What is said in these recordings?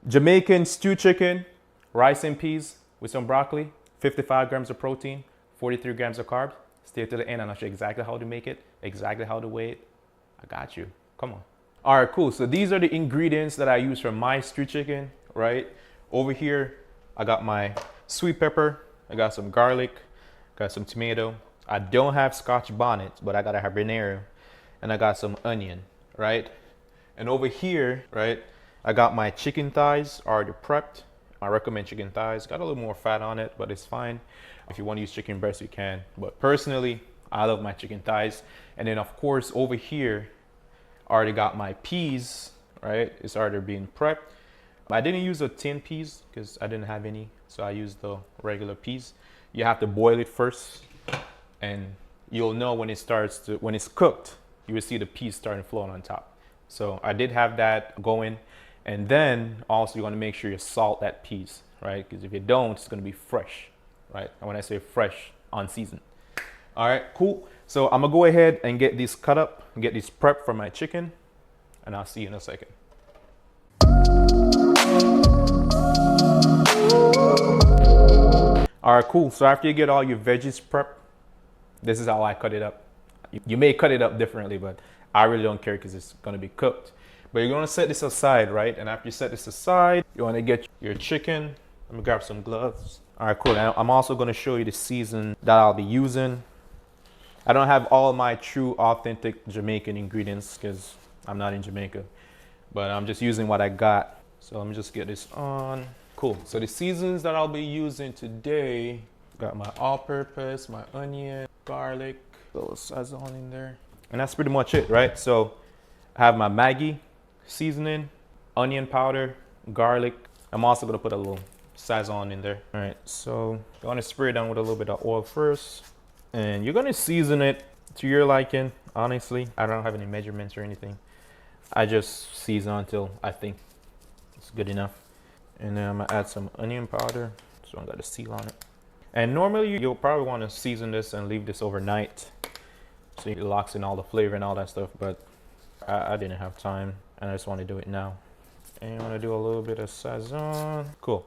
Jamaican stew chicken, rice and peas with some broccoli, 55 grams of protein, 43 grams of carbs. Stay to the end and I'll show you exactly how to make it, exactly how to weigh it. I got you. Come on. All right, cool. So these are the ingredients that I use for my stew chicken, right? Over here, I got my sweet pepper. I got some garlic, got some tomato. I don't have Scotch bonnet, but I got a habanero, and I got some onion, right? And over here, right, I got my chicken thighs already prepped. I recommend chicken thighs. Got a little more fat on it, but it's fine. If you want to use chicken breast, you can. But personally, I love my chicken thighs. And then of course, over here, I already got my peas, right? It's already being prepped. I didn't use a tin peas because I didn't have any. So I used the regular peas. You have to boil it first, and you'll know when when it's cooked, you will see the peas starting flowing on top. So I did have that going. And then also you want to make sure you salt that peas, right? Because if you don't, it's going to be fresh, right? And when I say fresh, unseasoned. All right, cool. So I'm gonna go ahead and get these cut up, get these prepped for my chicken, and I'll see you in a second. All right, cool. So after you get all your veggies prepped, this is how I cut it up. You may cut it up differently, but I really don't care because it's gonna be cooked. But you're gonna set this aside, right? And after you set this aside, you wanna get your chicken. Let me grab some gloves. All right, cool. Now I'm also gonna show you the season that I'll be using. I don't have all my true authentic Jamaican ingredients because I'm not in Jamaica, but I'm just using what I got. So let me just get this on. Cool. So the seasons that I'll be using today, got my all-purpose, my onion, garlic, a little sazon in there. And that's pretty much it, right? So I have my Maggi seasoning, onion powder, garlic. I'm also gonna put a little sazon in there. All right, so you wanna spray it down with a little bit of oil first. And you're gonna season it to your liking, honestly. I don't have any measurements or anything. I just season until I think it's good enough. And then I'm gonna add some onion powder. So I got a seal on it. And normally you'll probably wanna season this and leave this overnight so it locks in all the flavor and all that stuff, but I didn't have time and I just wanna do it now. And you wanna do a little bit of sazon. Cool.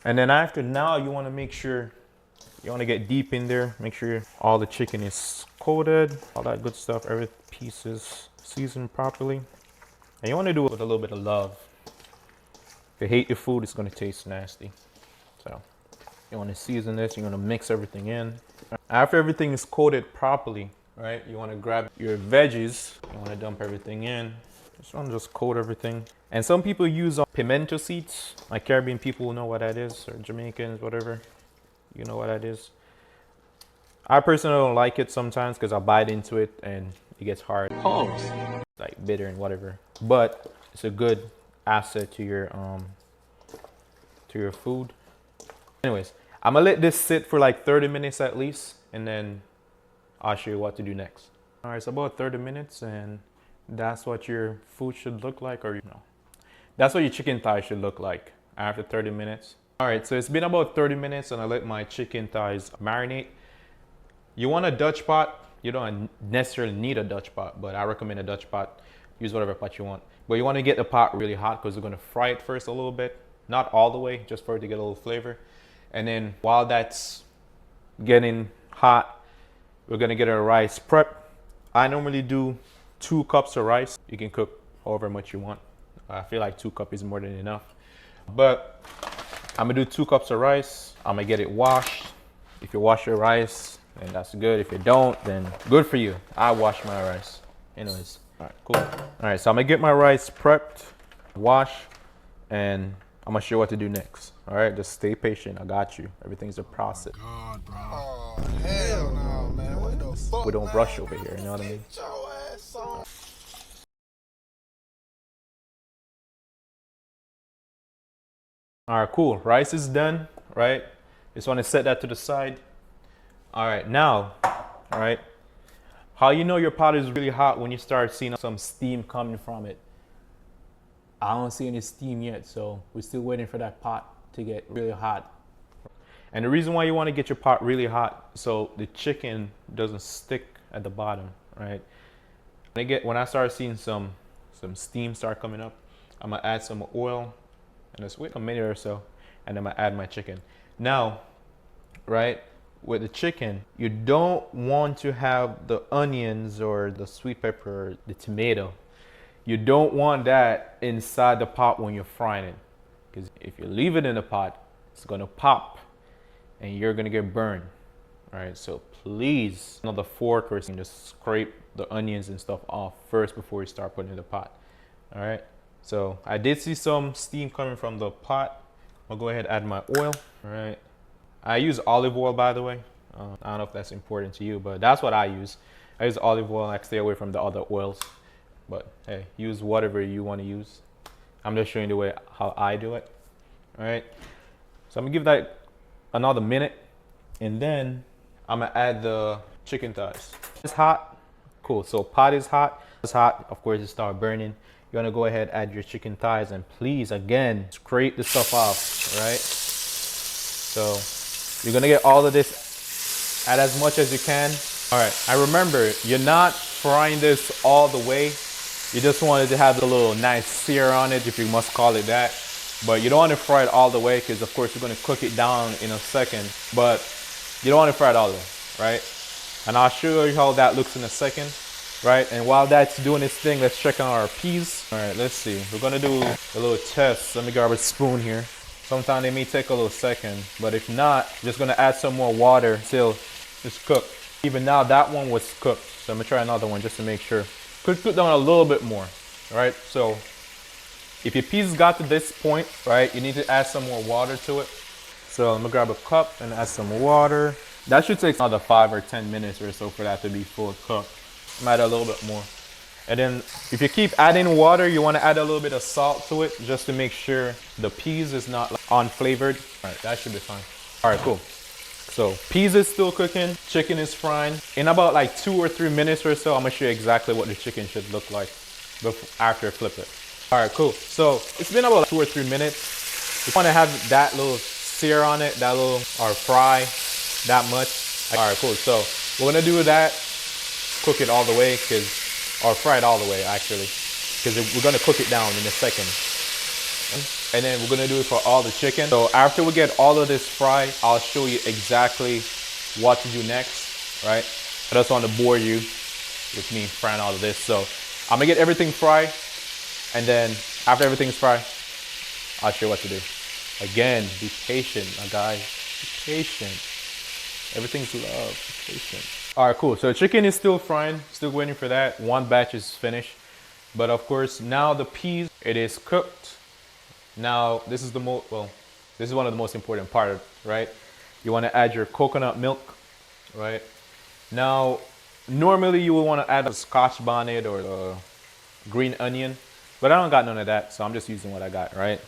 And then after now, you wanna make sure you want to get deep in there, make sure all the chicken is coated, all that good stuff, every piece is seasoned properly. And you want to do it with a little bit of love. If you hate your food, it's going to taste nasty. So you want to season this, you want to mix everything in. After everything is coated properly, right, you want to grab your veggies, you want to dump everything in. Just want to just coat everything. And some people use pimento seeds. My Caribbean people will know what that is, or Jamaicans, whatever. You know what that is. I personally don't like it sometimes because I bite into it and it gets hard. Pause. Like bitter and whatever. But it's a good asset to your food. Anyways, I'm gonna let this sit for like 30 minutes at least, and then I'll show you what to do next. All right, it's about 30 minutes, and that's what your food should look like, or that's what your chicken thigh should look like after 30 minutes. All right, so it's been about 30 minutes and I let my chicken thighs marinate. You want a Dutch pot. You don't necessarily need a Dutch pot, but I recommend a Dutch pot. Use whatever pot you want. But you want to get the pot really hot because we're going to fry it first a little bit. Not all the way, just for it to get a little flavor. And then while that's getting hot, we're going to get our rice prep. I normally do 2 cups of rice. You can cook however much you want. I feel like 2 cups is more than enough. But I'm gonna do 2 cups of rice. I'm gonna get it washed. If you wash your rice, then that's good. If you don't, then good for you. I wash my rice. Anyways, all right, cool. All right, so I'm gonna get my rice prepped, wash, and I'm gonna show you what to do next. All right, just stay patient. I got you. Everything's a process. Oh, God, bro. Oh, hell no, man. What the fuck? We don't rush over here, you know what I mean? Get your ass on. All right, cool. Rice is done, right? Just want to set that to the side. All right, now, all right, how you know your pot is really hot when you start seeing some steam coming from it. I don't see any steam yet, so we're still waiting for that pot to get really hot. And the reason why you want to get your pot really hot so the chicken doesn't stick at the bottom, right? When I start seeing some steam start coming up, I'm gonna add some oil. Just wait a minute or so, and I'm gonna add my chicken. Now, right, with the chicken, you don't want to have the onions or the sweet pepper, or the tomato. You don't want that inside the pot when you're frying it, because if you leave it in the pot, it's gonna pop, and you're gonna get burned. All right, so please, another fork or something, just scrape the onions and stuff off first before you start putting it in the pot. All right, so I did see some steam coming from the pot. I'll go ahead and add my oil. All right, I use olive oil, by the way. I don't know if that's important to you, but that's what I use. I use olive oil. I stay away from the other oils, but hey, use whatever you want to use. I'm just showing the way how I do it. All right, so I'm gonna give that another minute, and then I'm gonna add the chicken thighs. It's hot. Cool. So pot is hot. It's hot. Of course, it starts burning. You wanna go ahead, add your chicken thighs, and please, again, scrape the stuff off. Right. So you're gonna get all of this. Add as much as you can. All right. And remember, you're not frying this all the way. You just wanted to have a little nice sear on it, if you must call it that. But you don't want to fry it all the way, because of course you're gonna cook it down in a second. But you don't want to fry it all the way, right? And I'll show you how that looks in a second, right? And while that's doing its thing, let's check on our peas. All right, let's see. We're gonna do a little test. Let me grab a spoon here. Sometimes they may take a little second, but if not, just gonna add some more water till it's cooked. Even now, that one was cooked. So I'm gonna try another one just to make sure. Cook down a little bit more, right? So if your peas got to this point, right, you need to add some more water to it. So I'm gonna grab a cup and add some water. That should take another 5 or 10 minutes or so for that to be full cooked. Might add a little bit more. And then if you keep adding water, you wanna add a little bit of salt to it just to make sure the peas is not unflavored. All right, that should be fine. All right, cool. So peas is still cooking, chicken is frying. In about like 2 or 3 minutes or so, I'm gonna show you exactly what the chicken should look like after I flip it. All right, cool. So it's been about 2 or 3 minutes. You wanna have that little sear on it, that little, or fry that much. All right, cool. So we're gonna do that, cook it all the way, or fry it all the way actually, because we're gonna cook it down in a second. And then we're gonna do it for all the chicken. So after we get all of this fried, I'll show you exactly what to do next, right? I just want to bore you with me frying all of this. So I'm gonna get everything fried, and then after everything's fried, I'll show you what to do. Again, be patient, my guys. Be patient. Everything's love. Be patient. All right, cool. So chicken is still frying, still waiting for that. One batch is finished, but of course now the peas, it is cooked. Now, this is this is one of the most important parts, right? You want to add your coconut milk, right? Now, normally you would want to add a scotch bonnet or the green onion, but I don't got none of that, so I'm just using what I got, right?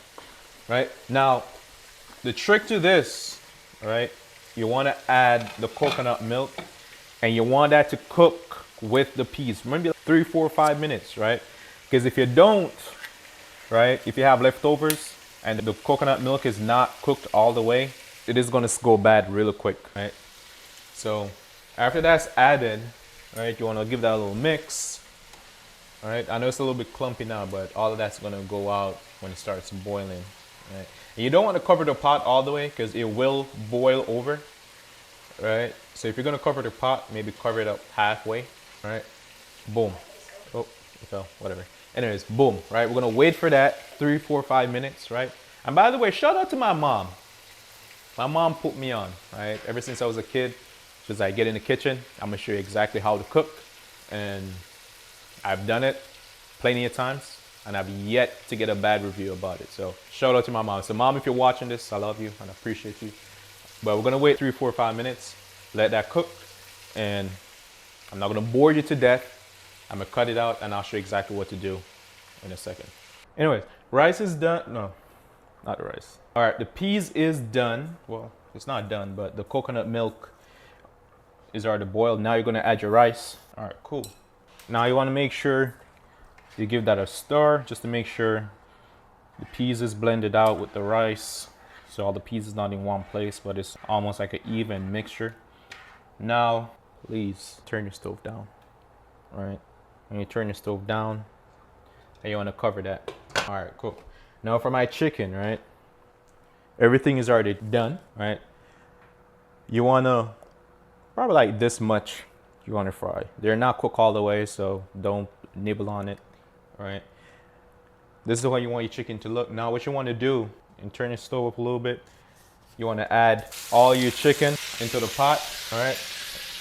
Right? Now, the trick to this, right? You want to add the coconut milk, and you want that to cook with the peas. Maybe 3, 4, 5 minutes, right? Because if you don't, right, if you have leftovers and the coconut milk is not cooked all the way, it is going to go bad really quick, right? So after that's added, right, you want to give that a little mix. All right, I know it's a little bit clumpy now, but all of that's going to go out when it starts boiling, right? And you don't want to cover the pot all the way, because it will boil over, right? So if you're going to cover the pot, maybe cover it up halfway, right? Boom. Oh, it fell, whatever. Anyways, boom, right? We're gonna wait for that 3, 4, 5 minutes, right? And by the way, shout out to my mom. My mom put me on, right? Ever since I was a kid, she was like, get in the kitchen. I'm gonna show you exactly how to cook. And I've done it plenty of times, and I've yet to get a bad review about it. So shout out to my mom. So mom, if you're watching this, I love you and I appreciate you. But we're gonna wait 3, 4, 5 minutes, let that cook. And I'm not gonna bore you to death. I'm gonna cut it out and I'll show you exactly what to do in a second. Anyways, rice is done. No, not the rice. All right, the peas is done. Well, it's not done, but the coconut milk is already boiled. Now you're gonna add your rice. All right, cool. Now you wanna make sure you give that a stir, just to make sure the peas is blended out with the rice. So all the peas is not in one place, but it's almost like an even mixture. Now, please turn your stove down, all right? When you turn your stove down, and you want to cover that. All right, cool. Now for my chicken, right? Everything is already done, right? You wanna probably like this much you wanna fry. They're not cooked all the way, so don't nibble on it, right? This is how you want your chicken to look. Now what you wanna do, and turn your stove up a little bit, you wanna add all your chicken into the pot, all right?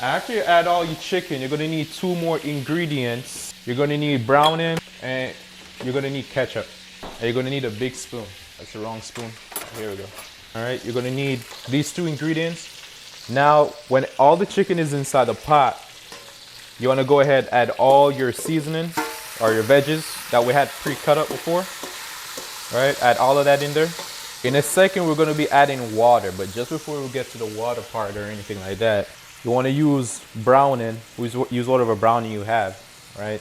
After you add all your chicken, you're gonna need two more ingredients. You're gonna need browning and you're gonna need ketchup. And you're gonna need a big spoon. That's the wrong spoon. Here we go. All right, you're gonna need these two ingredients. Now, when all the chicken is inside the pot, you wanna go ahead and add all your seasoning or your veggies that we had pre-cut up before. All right, add all of that in there. In a second, we're gonna be adding water, but just before we get to the water part or anything like that, you wanna use browning, use whatever browning you have, right?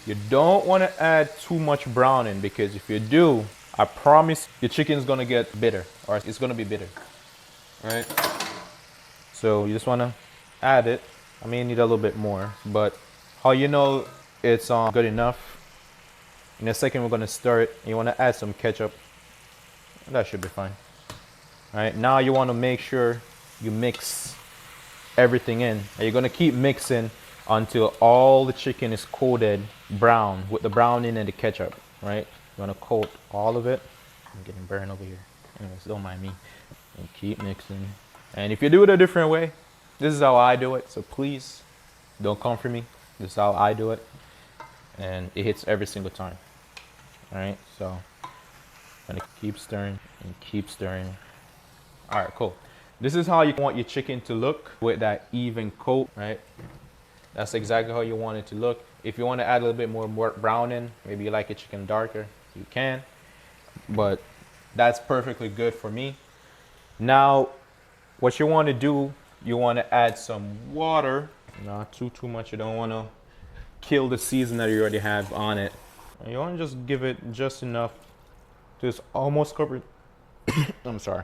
You don't wanna add too much browning because if you do, I promise your chicken's gonna get bitter or it's gonna be bitter, right? So you just wanna add it. I may need a little bit more, but how you know it's good enough, in a second we're gonna stir it. You wanna add some ketchup. That should be fine. All right, now you wanna make sure you mix everything in. And you're gonna keep mixing until all the chicken is coated brown with the browning and the ketchup, right? You wanna coat all of it. I'm getting burned over here. Anyways, don't mind me. And keep mixing. And if you do it a different way, this is how I do it. So please don't come for me. This is how I do it. And it hits every single time. All right, so I'm gonna keep stirring and keep stirring. All right, cool. This is how you want your chicken to look with that even coat, right? That's exactly how you want it to look. If you want to add a little bit more browning, maybe you like your chicken darker, you can. But that's perfectly good for me. Now, what you want to do, you want to add some water. Not too much. You don't want to kill the season that you already have on it. And you want to just give it just enough to just almost cover. I'm sorry.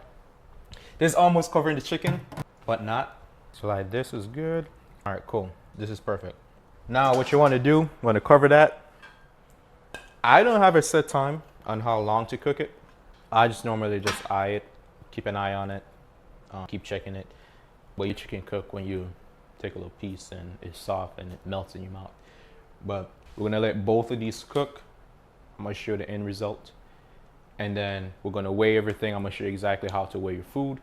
This is almost covering the chicken, but not. So like this is good. All right, cool. This is perfect. Now what you want to do, you want to cover that. I don't have a set time on how long to cook it. I just normally just eye it, keep an eye on it, keep checking it. But your chicken cook when you take a little piece and it's soft and it melts in your mouth. But we're gonna let both of these cook. I'm gonna show the end result. And then we're gonna weigh everything. I'm gonna show you exactly how to weigh your food,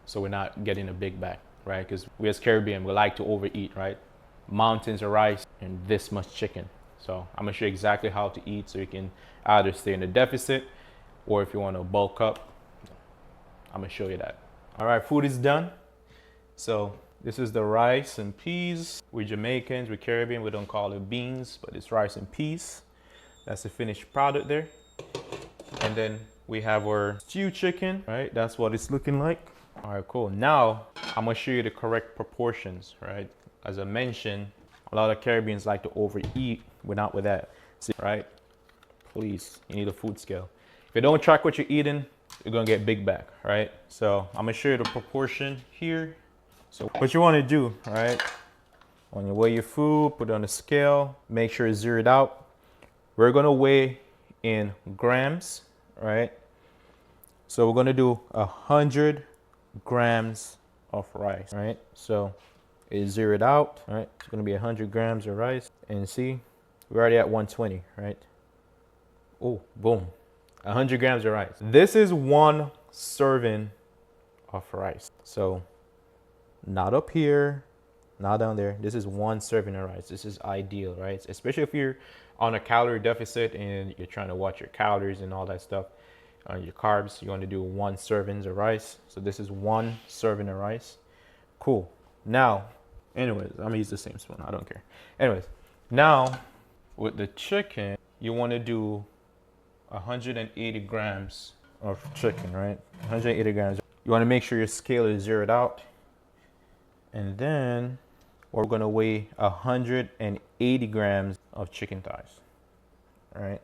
so we're not getting a big bag, right? Because we as Caribbean, we like to overeat, right? Mountains of rice and this much chicken. So I'm gonna show you exactly how to eat so you can either stay in a deficit or if you wanna bulk up, I'm gonna show you that. All right, food is done. So this is the rice and peas. We're Jamaicans, we're Caribbean, we don't call it beans, but it's rice and peas. That's the finished product there. And then we have our stew chicken, right? That's what it's looking like. All right, cool. Now I'm gonna show you the correct proportions, right? As I mentioned, a lot of Caribbeans like to overeat. We're not with that, see, right? Please, you need a food scale. If you don't track what you're eating, you're gonna get big back, right? So I'm gonna show you the proportion here. So what you wanna do, right? When you weigh your food, put it on the scale, make sure it's zeroed out. We're gonna weigh in grams, right? So we're gonna do 100 grams of rice, right? So it's zeroed out, right? It's gonna be 100 grams of rice. And see, we're already at 120, right? Oh, boom. 100 grams of rice. This is one serving of rice. So not up here, not down there. This is one serving of rice. This is ideal, right? Especially if you're on a calorie deficit and you're trying to watch your calories and all that stuff, your carbs, you want to do 1 serving of rice. So this is 1 serving of rice. Cool. Now, anyways, I'm gonna use the same spoon. I don't care. Anyways, now with the chicken, you want to do 180 grams of chicken, right? 180 grams. You want to make sure your scale is zeroed out. And then we're gonna weigh 180 grams of chicken thighs. All right.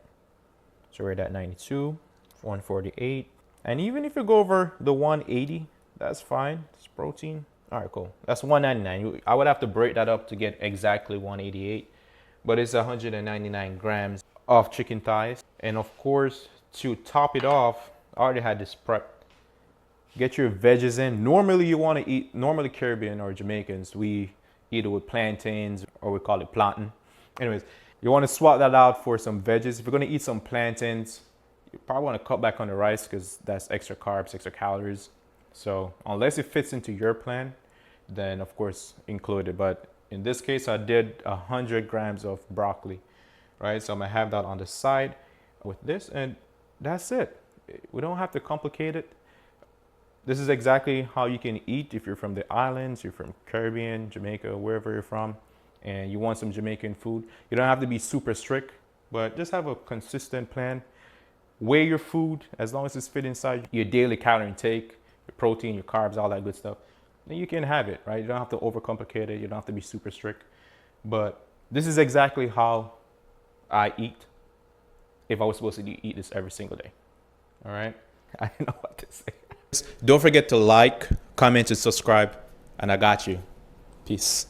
So we're at 92, 148. And even if you go over the 180, that's fine. It's protein. All right, cool. That's 199. I would have to break that up to get exactly 188, but it's 199 grams of chicken thighs. And of course, to top it off, I already had this prep. Get your veggies in. Normally you want to eat, normally Caribbean or Jamaicans, we eat it with plantains or we call it plantain. Anyways, you want to swap that out for some veggies. If you're going to eat some plantains, you probably want to cut back on the rice because that's extra carbs, extra calories. So unless it fits into your plan, then of course include it. But in this case, I did 100 grams of broccoli, right? So I'm gonna have that on the side with this, and that's it. We don't have to complicate it. This is exactly how you can eat if you're from the islands, you're from Caribbean, Jamaica, wherever you're from, and you want some Jamaican food. You don't have to be super strict, but just have a consistent plan. Weigh your food as long as it's fit inside your daily calorie intake, your protein, your carbs, all that good stuff. Then you can have it, right? You don't have to overcomplicate it. You don't have to be super strict. But this is exactly how I eat if I was supposed to eat this every single day. All right? I don't know what to say. Don't forget to like, comment, and subscribe. And I got you. Peace.